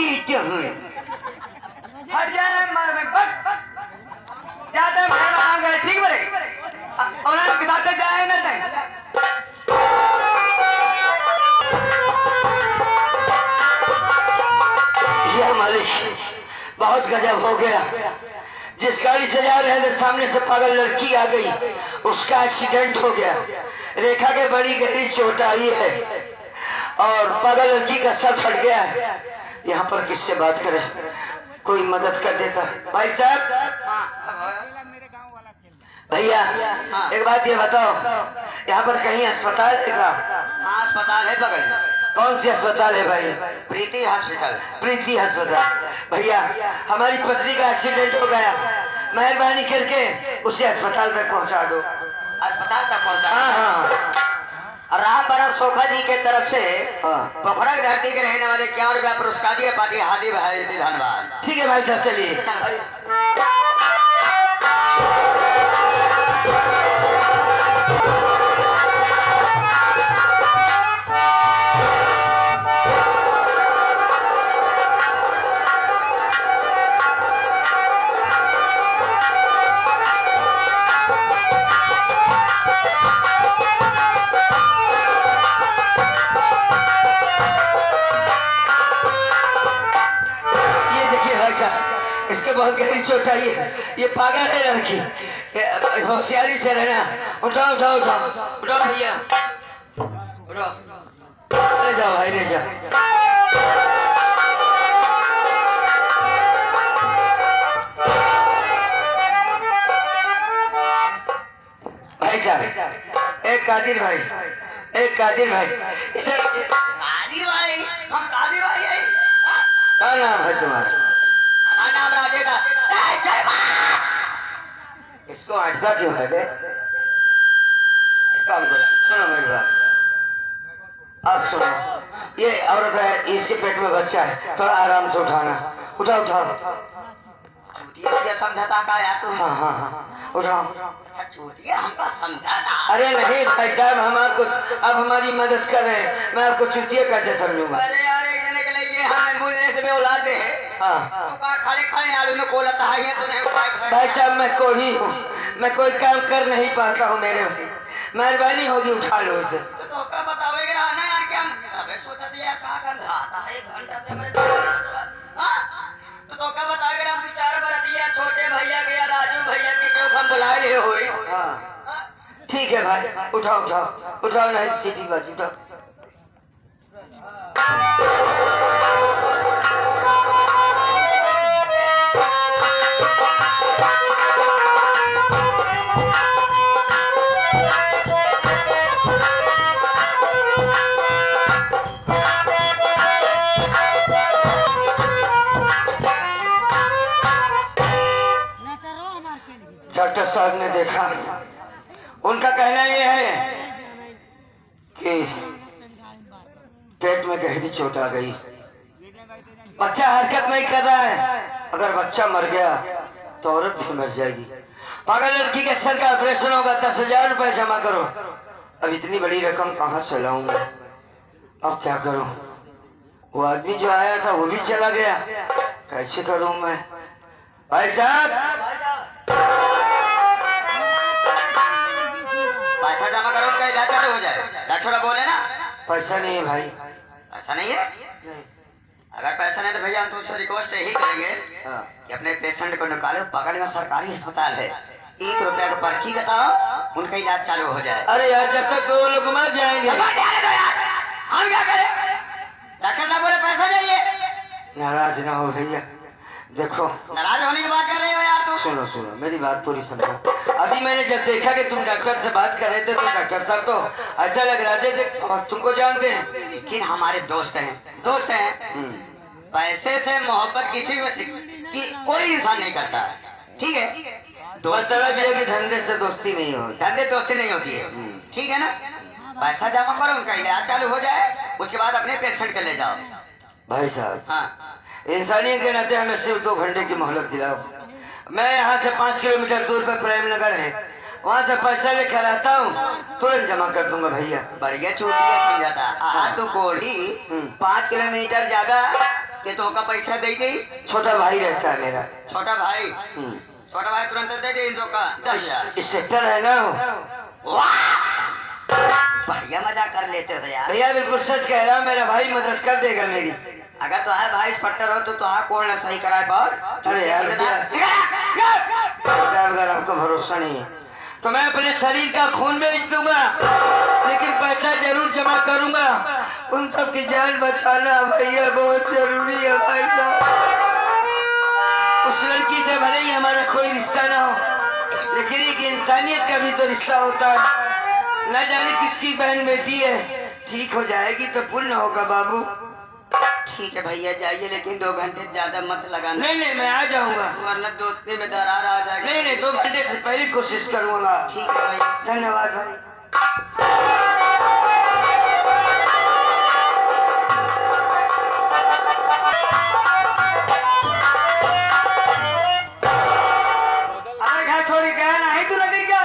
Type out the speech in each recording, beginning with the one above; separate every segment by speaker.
Speaker 1: पीते हैं।
Speaker 2: हट जाना मार में बक ज्यादा मेहमान आ गए ठीक बड़े और आप बताते जाए ना तय
Speaker 1: ये मालिक बहुत गजब हो गया। जिस गाड़ी से जा रहे थे सामने से पागल लड़की आ गई, उसका एक्सीडेंट हो गया। रेखा के बड़ी गहरी चोट आई है और पागल लड़की का सर फट गया है। यहाँ पर किससे बात करें, कोई मदद कर देता। भाई साहब, भैया एक बात ये बताओ, यहाँ पर कहीं अस्पताल है क्या?
Speaker 2: अस्पताल है बगल में।
Speaker 1: कौन सी अस्पताल है भाई?
Speaker 2: प्रीति हॉस्पिटल।
Speaker 1: प्रीति अस्पताल। भैया हमारी पत्नी का एक्सीडेंट हो गया, मेहरबानी करके उसे अस्पताल तक पहुंचा दो।
Speaker 2: अस्पताल तक पहुंचा?
Speaker 1: हाँ।
Speaker 2: राम भरत सोखा जी के तरफ से पोखरा की धरती के रहने वाले 51 रुपया पुरस्कार दिए पार्टी हादी भाई धन्यवाद।
Speaker 1: ठीक है भाई साहब, चलिए। इसके बहुत गहरी चोट आई है, ये पागल है लड़की, होशियारी से रहना। उठाओ उठाओ उठाओ उठाओ भैया, उठाओ, ले जाओ भाई ले जाओ। भाई साहब, एक कादिर भाई, एक कादिर भाई।
Speaker 2: कादिर भाई? हम कादिर भाई है।
Speaker 1: क्या नाम है तुम्हारा?
Speaker 2: नाम राजेगा।
Speaker 1: इसको अटका क्यों है बे? काम करो, सुनो मेरी बात, आप सुनो। ये औरत है, इसके पेट में बच्चा है, थोड़ा आराम से उठाना। उठाओ उठाओ।
Speaker 2: चूतिया समझाता का यार तू?
Speaker 1: हाँ हाँ हाँ उठाओ।
Speaker 2: अच्छा चूतिया हमको समझाता?
Speaker 1: अरे नहीं भाई साहब, हम आपको, आप हमारी मदद कर रहे हैं, मैं आपको चूतिया कैसे समझूंगा?
Speaker 2: अरे यार एक जने के लिए हमें बोलने से भी औलाद दे है।
Speaker 1: हाँ
Speaker 2: तू का खड़े खड़े आलू में कोलता है तो नहीं उपाय कर।
Speaker 1: भाई साहब, मैं कोढ़ी हूँ, मैं कोई काम कर नहीं पाता हूँ मेरे भाई, मेहरबानी होगी उठा लो इसे।
Speaker 2: तो का बतावेगे ना यार क्या? अबे सोचा था यार कहां का आता है 1 घंटा से मेरे हां तो का बतावेगे ना? 2-4 बार दिया छोटे भैया के या राजू भैया के क्यों हम बुलाए ले होई?
Speaker 1: हाँ ठीक है भाई, उठाओ उठाओ उठाओ, नहीं सीटी बात उठाओ। डॉक्टर साहब ने देखा, उनका कहना यह है कि पेट में गहरी चोट आ गई, बच्चा हरकत नहीं कर रहा है, अगर बच्चा मर गया तो औरत भी मर जाएगी। पागल लड़की के सर का ऑपरेशन होगा, 10,000 रुपए जमा करो। अब इतनी बड़ी रकम कहाँ से लाऊंगा, अब क्या करूं? वो आदमी जो आया था वो भी चला गया, कैसे करूं मैं? भाई साहब,
Speaker 2: पैसा जमा करो, उनका इलाज चालू हो जाए। डॉक्टर बोले ना
Speaker 1: पैसा नहीं है भाई।
Speaker 2: पैसा नहीं है? अगर पैसा नहीं तो भैया हम तुमसे रिक्वेस्ट यही करेंगे कि अपने पेशेंट को निकालो, बगल में सरकारी अस्पताल है, 1 रुपया का पर्ची कटाओ, उनका इलाज चालू हो जाए।
Speaker 1: अरे यार, जब तक 2 लोग मर जाएंगे
Speaker 2: हम क्या करें? डॉक्टर ना बोले पैसा चाहिए।
Speaker 1: नाराज ना हो भैया, देखो
Speaker 2: नाराज होने की बात कर रहे हो यार तुम?
Speaker 1: सुनो सुनो मेरी बात पूरी समझो। अभी मैंने जब देखा कि तुम डॉक्टर से बात कर रहे थे तो डॉक्टर साहब तो ऐसा लग रहा था जैसे तुमको जानते हैं,
Speaker 2: लेकिन हमारे दोस्त हैं, दोस्त हैं। पैसे से मोहब्बत किसी की कोई इंसान नहीं करता, ठीक है?
Speaker 1: दोस्त की धंधे से दोस्ती नहीं होती,
Speaker 2: धंधे दोस्ती नहीं होती है, ठीक है ना? पैसा जमा करो, उनका इलाज चालू हो जाए, उसके बाद अपने पेशेंट के ले जाओ।
Speaker 1: भाई साहब,
Speaker 2: हाँ
Speaker 1: इंसानियत के नाते हमें सिर्फ 2 घंटे की मोहलत दिलाओ। मैं यहाँ से 5 किलोमीटर दूर पर प्रेम नगर है, वहाँ से पैसा लेकर आता हूँ, तुरंत जमा कर दूंगा भैया।
Speaker 2: बढ़िया चूतिया समझाता। तो कोढ़ी 5 किलोमीटर जागा ये तो का पैसा दे दी।
Speaker 1: छोटा भाई रहता है मेरा।
Speaker 2: छोटा भाई छोटा भाई तुरंत दे दे इन का 10,000।
Speaker 1: सेक्टर है ना।
Speaker 2: बढ़िया मजाक कर लेते हो यार।
Speaker 1: भैया बिल्कुल सच कह रहा हूँ, मेरा भाई मदद कर देगा मेरी।
Speaker 2: अगर तो है भाई इंस्पेक्टर हो तो हाँ कौन ना सही कराए पर।
Speaker 1: अरे यार साहब अगर आपको भरोसा नहीं है तो मैं अपने शरीर का खून बेच दूंगा, लेकिन पैसा जरूर जमा करूंगा। उन सब की जान बचाना भैया बहुत जरूरी है भाई साहब। उस लड़की से भले ही हमारा कोई रिश्ता ना हो, लेकिन एक इंसानियत का भी तो रिश्ता होता है। न जाने किसकी बहन बेटी है, ठीक हो जाएगी तो पुण्य होगा बाबू।
Speaker 2: ठीक है भैया जाइए, लेकिन 2 घंटे ज्यादा मत लगाना।
Speaker 1: नहीं मैं आ जाऊंगा,
Speaker 2: वरना दोस्ती में दरार आ जाएगी।
Speaker 1: नहीं 2 घंटे से पहले कोशिश करूंगा।
Speaker 2: ठीक है भाई,
Speaker 1: धन्यवाद भाई। छोड़ी गया नहीं तू नदी क्या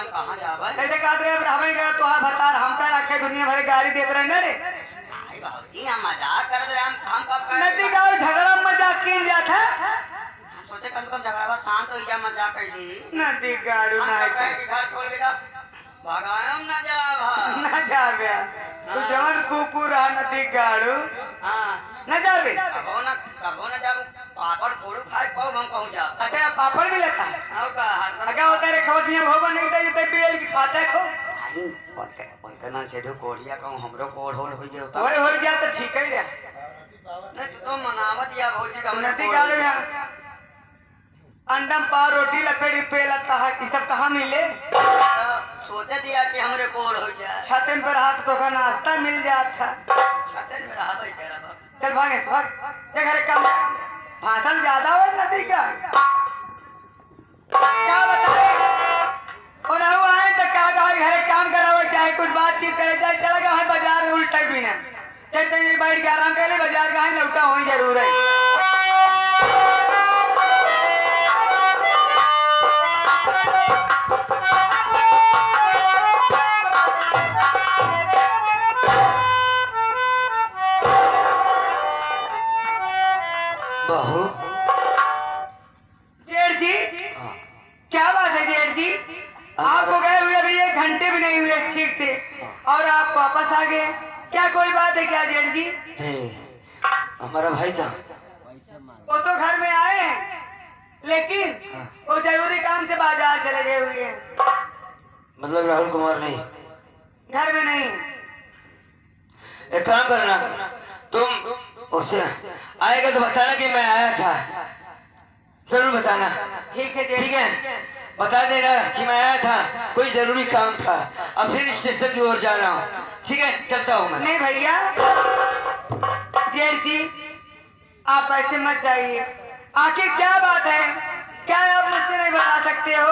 Speaker 2: कहाँ जा भाई?
Speaker 1: ऐसे कादरे हमें गया तो आप बता हम क्या रखे दुनिया भर गाड़ी देते रहे ना रे।
Speaker 2: भाई बाबूजी हम मजाक कर रहे हैं, हम कब कर
Speaker 1: नदी का झगड़ा मजाक किन जाता है।
Speaker 2: हम सोचे कम से कम झगड़ा शांत हो जा, मजाक कर दी।
Speaker 1: नदी गाड़ू ना है
Speaker 2: कि घर छोड़ के जा भगायम ना जा
Speaker 1: ना जावे तू जवन कुकुर है नदी गाड़ू।
Speaker 2: हां
Speaker 1: ना जावे
Speaker 2: कबो ना जाऊ। पापड़ थोड़ू खाए पाओ हम कहूं जा।
Speaker 1: अच्छा पापड़ भी लेता है
Speaker 2: और का हर
Speaker 1: क्या होता है खवतिया भोबा नहीं देते ते बेल की खाता है खो।
Speaker 2: भाई उनका ना से दो कोढ़िया कहूं हमरो कोढ़ होल होई जे होता।
Speaker 1: हो जा तो ठीक है रे।
Speaker 2: नहीं तू तो मनावत या भौजी का हमने
Speaker 1: नदी गाड़ू यार अंडम पाव रोटी लपेटी पेलता है ये सब कहाँ मिले।
Speaker 2: सोचे दिया कि हमरे कोढ़ हो जाए।
Speaker 1: छतन पर हाथ तो का नाश्ता मिल जाता।
Speaker 2: छतन में रहा भाई तेरा बाप।
Speaker 1: चल भागे भाग ये घर काम भाषण ज्यादा हो नदी का क्या बताए। और आए तो क्या घर काम करा हो चाहे कुछ बातचीत करे चाहे चला गया है बाजार उल्टा भी ना चलते बैठ के आराम कर ले बाजार का है लौटा हो जरूर है। बहू जेठ जी क्या बात है जेठ जी, आपको गए हुए अभी 1 घंटे भी नहीं हुए ठीक से और आप वापस आ गए, क्या कोई बात है क्या जेठ जी। हमारा भाई था वो तो घर में आए लेकिन वो जरूरी काम से बाजार चले गए हुए हैं। मतलब राहुल कुमार नहीं घर में नहीं। एक काम करना तुम उसे आएगा तो बताना कि मैं आया था, जरूर बताना। ठीक है बता देना कि मैं आया था, कोई जरूरी काम था, अब फिर स्टेशन की ओर जा रहा हूँ। ठीक है चलता हूँ मैं। नहीं भैया जेठ जी आप ऐसे मत जाइए, आखिर क्या बात है, क्या आप मुझसे नहीं बता सकते हो।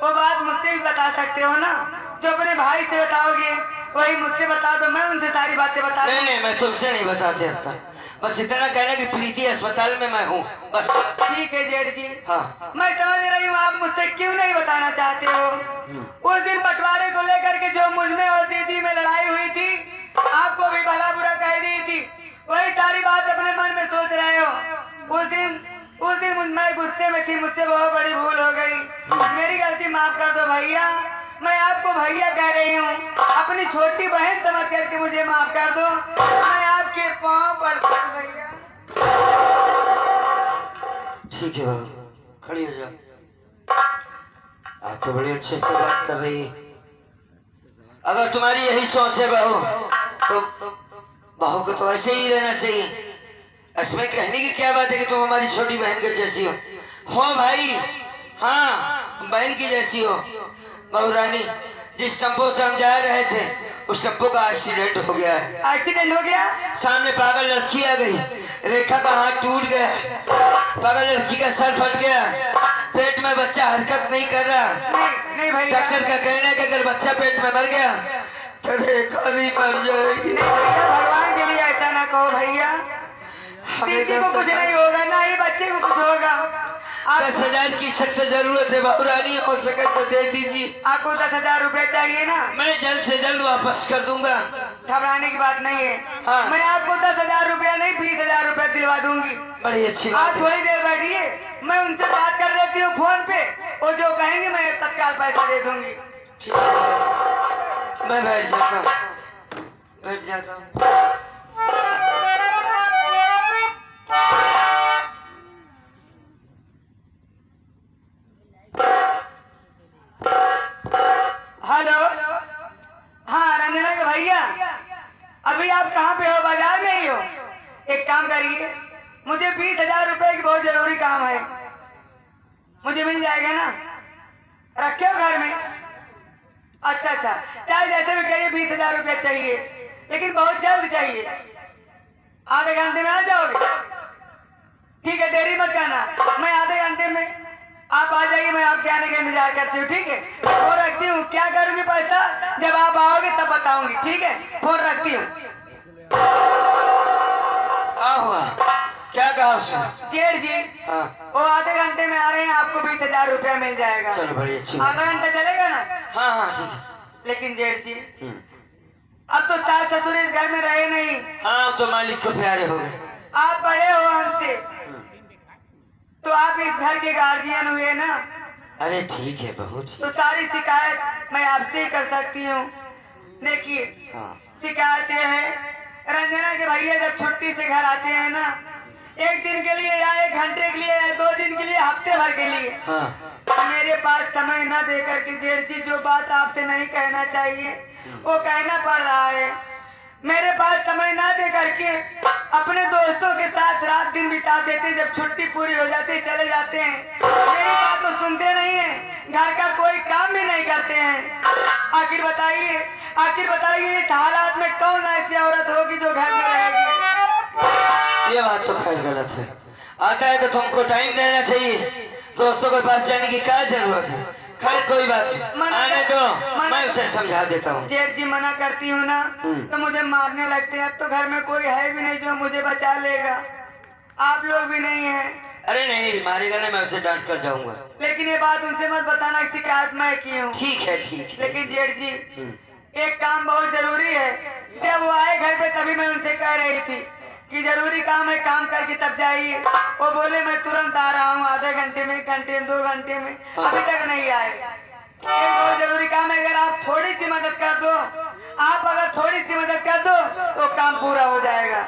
Speaker 1: वो बात मुझसे भी बता सकते हो ना, जो अपने भाई से बताओगे वही मुझसे बता दो, मैं उनसे सारी बातें बता। नहीं मैं तुमसे नहीं बताते था, बस इतना कहना कि प्रीति अस्पताल में मैं हूँ बस। ठीक है जेठ जी हाँ मैं समझ रही हूँ आप मुझसे क्यों नहीं बताना चाहते हो। उस दिन बंटवारे को लेकर के जो मुझ में और दीदी में लड़ाई हुई थी, आपको भी भला बुरा कह दी थी, वही सारी बात अपने मन में सोच रहे हो। उस दिन मैं गुस्से में थी, मुझसे बहुत बड़ी भूल हो गई, मेरी गलती माफ कर दो भैया। मैं आपको भैया कह रही हूँ, अपनी छोटी बहन समझ करके मुझे माफ कर दो, मैं आपके पाँव पड़ता हूँ भैया। ठीक है बाबू खड़ी हो जाओ, आप तो बड़े अच्छे से बात कर रही है। अगर तुम्हारी यही सोच है बहू तो बहू को तो ऐसे ही रहना चाहिए। इसमें कहने की क्या बात है कि तुम हमारी छोटी बहन के जैसी हो भाई। हाँ बहन की जैसी हो। बहू रानी जिस टेम्पो से हम जा रहे थे उस टेम्पो का एक्सीडेंट हो गया है। एक्सीडेंट हो गया? सामने पागल लड़की आ गई, रेखा का हाथ टूट गया, पागल लड़की का सर फट गया, पेट में बच्चा हरकत नहीं कर रहा। नहीं भैया डॉक्टर का कहना है कि अगर बच्चा पेट में मर गया तो रेखा भी मर जाएगी। भगवान के लिए ऐसा ना कहो भैया, दीदी को कुछ नहीं होगा ना ही बच्चे को कुछ होगा। 10,000 की सख्त जरूरत है बहुरानी, हो सके तो दे दीजिए।
Speaker 3: आपको 10,000 रुपए चाहिए ना?
Speaker 1: मैं जल्द से जल्द वापस कर दूंगा।
Speaker 3: घबराने की बात नहीं है।
Speaker 1: हाँ।
Speaker 3: मैं आपको 10,000 रुपया नहीं 20,000 रुपया दिलवा दूंगी।
Speaker 1: बड़ी अच्छी
Speaker 3: आप
Speaker 1: बात है।
Speaker 3: थोड़ी देर बैठिए, मैं उनसे बात कर लेती हूँ फोन पे, वो जो कहेंगे मैं तत्काल पैसा दे दूंगी।
Speaker 1: ठीक है, मैं बैठ जाता हूँ, बैठ जाता हूँ।
Speaker 3: हेलो, हाँ रंजना के भैया, अभी आप कहाँ पे हो? बाजार में ही हो? एक काम करिए, मुझे 20,000 रुपए की बहुत जरूरी काम है, मुझे मिल जाएगा ना? रखे हो घर में? अच्छा अच्छा, चाहे जैसे भी करिए 20,000 रुपया चाहिए, लेकिन बहुत जल्द चाहिए। आधे घंटे में आ जाओगे? ठीक है, देरी मत करना, मैं आधे घंटे में आप आ जाइए, मैं आपके आने का इंतजार करती हूँ। ठीक है, फोन रखती हूँ। क्या करूँगी पैसा? जब आप आओगे तब बताऊंगी। ठीक है, फोन रखती हूँ।
Speaker 1: क्या हुआ? क्या कहा उसने?
Speaker 3: जेठ जी,
Speaker 1: हाँ।
Speaker 3: वो आधे घंटे में आ रहे हैं, आपको 20,000 रुपया मिल जाएगा।
Speaker 1: चलो बड़ी अच्छी बात।
Speaker 3: आधा घंटा चलेगा ना?
Speaker 1: हाँ हाँ ठीक है।
Speaker 3: लेकिन जेठ जी, अब तो सास ससुर इस घर में रहे नहीं।
Speaker 1: हाँ तो मालिक को प्यारे हो गए।
Speaker 3: आप बड़े हो हमसे, तो आप इस घर के गार्जियन हुए ना,
Speaker 1: अरे ठीक है बहू जी।
Speaker 3: तो सारी शिकायत मैं आपसे ही कर सकती हूँ। देखिए,
Speaker 1: हाँ।
Speaker 3: शिकायत ये है, रंजना के भैया जब छुट्टी से घर आते हैं ना, एक दिन के लिए या 1 घंटे के लिए या 2 दिन के लिए, हफ्ते भर के लिए,
Speaker 1: हाँ।
Speaker 3: मेरे पास समय न देकर के जेठ जी जो बात आपसे नहीं कहना चाहिए वो कहना पड़ रहा है। मेरे पास समय ना दे करके अपने दोस्तों के साथ रात दिन बिता देते, जब छुट्टी पूरी हो जाती चले जाते हैं। मेरी बात तो सुनते नहीं हैं, घर का कोई काम भी नहीं करते हैं। आखिर बताइए इस हालात में कौन ऐसी औरत होगी जो घर में रहेगी?
Speaker 1: ये बात तो खैर गलत है। आता है तो तुमको टाइम देना चाहिए, दोस्तों के पास जाने की क्या जरूरत है? खैर कोई बात नहीं, आने दो, मैं उसे समझा देता हूँ।
Speaker 3: जेठ जी, मना करती हूँ ना तो मुझे मारने लगते हैं। अब तो घर में कोई है भी नहीं जो मुझे बचा लेगा, आप लोग भी नहीं हैं।
Speaker 1: अरे नहीं, मारेगा नहीं, मैं उसे डांट कर जाऊंगा।
Speaker 3: लेकिन ये बात उनसे मत बताना, शिकायत मैं की हूँ।
Speaker 1: ठीक है ठीक है।
Speaker 3: लेकिन जेठ जी, एक काम बहुत जरूरी है। जब वो आए घर पे तभी मैं उनसे कह रही थी कि जरूरी काम है, काम करके तब जाइए। वो बोले मैं तुरंत आ रहा हूँ, आधे घंटे में, 1 घंटे में, 2 घंटे में, अभी तक नहीं आए। एक बहुत जरूरी काम है, अगर आप थोड़ी सी मदद कर दो, तो काम पूरा हो जाएगा।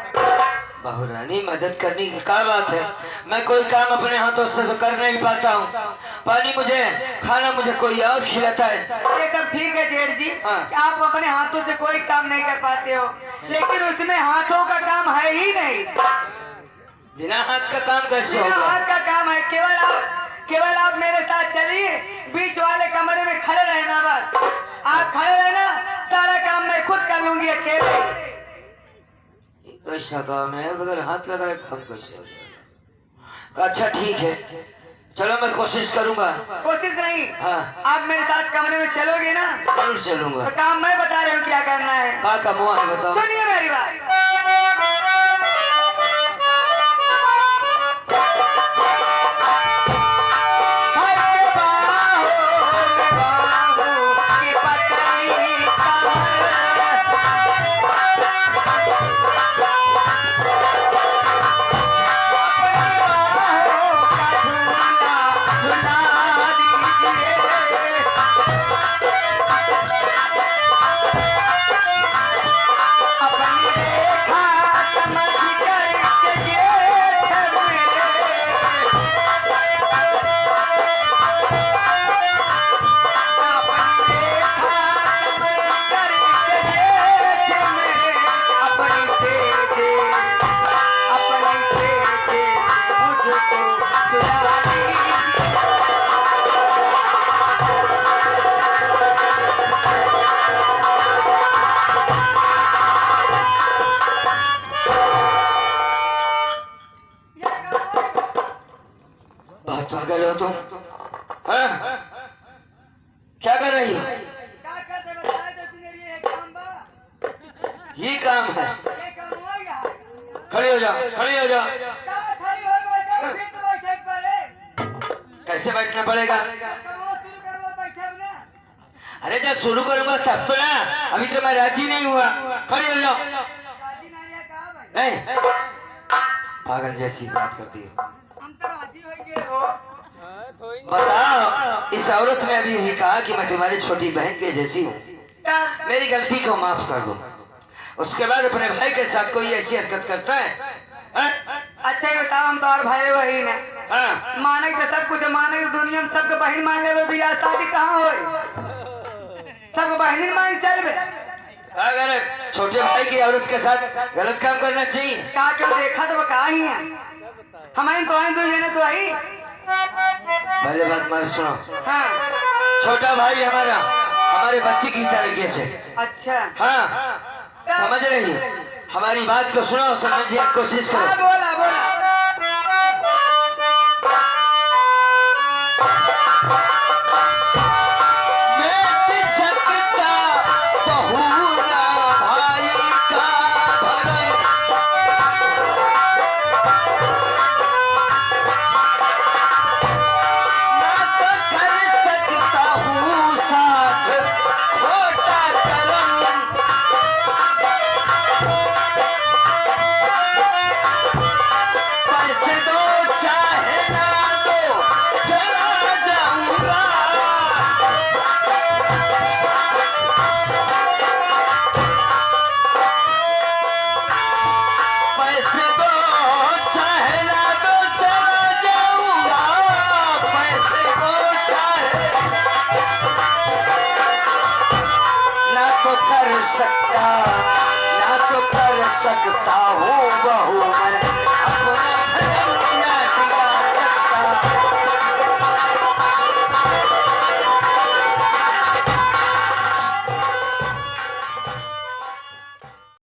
Speaker 1: बहुरानी, मदद करने की क्या बात है? मैं कोई काम अपने हाथों से तो कर नहीं पाता हूँ। पानी मुझे, खाना मुझे कोई और खिलाता है।
Speaker 3: ये सब ठीक है जेठ जी,
Speaker 1: हाँ।
Speaker 3: कि आप अपने हाथों से कोई काम नहीं कर पाते हो, लेकिन उसमें हाथों का काम है ही नहीं।
Speaker 1: बिना हाथ का काम कैसे
Speaker 3: बिना
Speaker 1: होगा?
Speaker 3: हाथ का काम है। केवल आप मेरे साथ चलिए, बीच वाले कमरे में खड़े रहना, बस आप खड़े रहना, सारा काम मैं खुद कर लूंगी अकेले।
Speaker 1: कैसा काम है बगैर हाथ लगाए काम कैसे हो जाएगा? अच्छा ठीक है, चलो मैं कोशिश करूंगा।
Speaker 3: कोशिश नहीं,
Speaker 1: हाँ।
Speaker 3: आप मेरे साथ कमरे में चलोगे ना,
Speaker 1: जरूर चलूंगा।
Speaker 3: तो काम मैं बता रही हूँ क्या करना है।
Speaker 1: का कमुआ है बताओ।
Speaker 3: सुनिए मेरी बात।
Speaker 1: पागल हो तुम? हाँ? क्या कर रही हो?
Speaker 3: क्या करते बताया तो तूने, ये काम बा,
Speaker 1: ये काम है।
Speaker 3: ये काम हो गया।
Speaker 1: खड़ी हो जाओ, खड़ी हो जाओ।
Speaker 3: क्या खड़ी हो गई? फिर तो बैठे पर है।
Speaker 1: कैसे बैठना पड़ेगा?
Speaker 3: करो, शुरू करो, बैठे बिना।
Speaker 1: अरे जब शुरू करूंगा तब तो ना, अभी तो मैं राजी नहीं हुआ। खड़े हो जाओ।
Speaker 3: राजी नहीं है कहाँ भाई?
Speaker 1: नहीं, पागल जैसी बात करती है।
Speaker 3: हम तो राजी हो गए हो।
Speaker 1: बताओ, इस औरत ने अभी भी कहा कि मैं तुम्हारी छोटी बहन के जैसी हूँ,
Speaker 3: तब
Speaker 1: मेरी गलती को माफ कर दो। उसके बाद अपने भाई के साथ कोई ऐसी हरकत करता है? हाँ?
Speaker 3: अच्छा ही बताओ, हम तो और भाई वही ना
Speaker 1: हाँ?
Speaker 3: माने तो सब कुछ माने तो दुनिया में सबके बहन मान ले बियाह शादी कहाँ होए? सब बहन मान चल बे।
Speaker 1: क्या करे, छोटे भाई की औरत के साथ गलत काम करना चाहिए?
Speaker 3: कहा क्यों देखा तो कहा ही है हमारी तो आई दुनिया ने तो आई।
Speaker 1: पहले बात मार सुनो।
Speaker 3: हाँ
Speaker 1: छोटा भाई हमारा हमारे बच्चे की तरीके से।
Speaker 3: अच्छा
Speaker 1: हाँ, समझ रही है? हमारी बात को सुनो, समझने की कोशिश
Speaker 3: हाँ
Speaker 1: करो।
Speaker 3: बोला बोला।
Speaker 1: सकता हूँ बहू